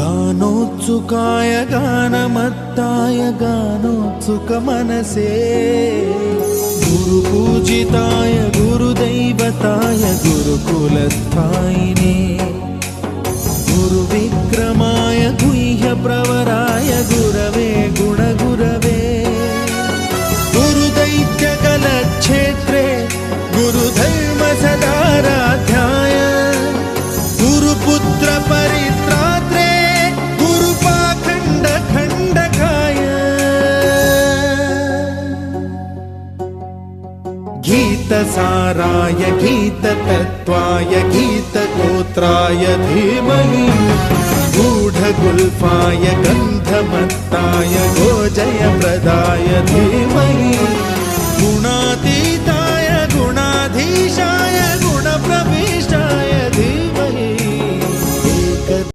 गानोत्सुकाय गानमत्ताय गानोत्सुकमनसे गुरुपूजिताय गुरुदैवताय गुरुकुलस्थायिने गुरुविक्रमाय गुह्यप्रवराय गुरवे गुणगुरवे गुरुदैत्यकलक्षेत्रे गुरुधर्मसदाराध्याय गुरुपुत्र परित्रात्रे गुरुपाखण्डखण्डकाय गीतसाराय गीततत्त्वाय गीतगोत्राय धीमहि गूढगुल्फाय गन्धमत्ताय गोजयप्रदाय धीमहि गुणाती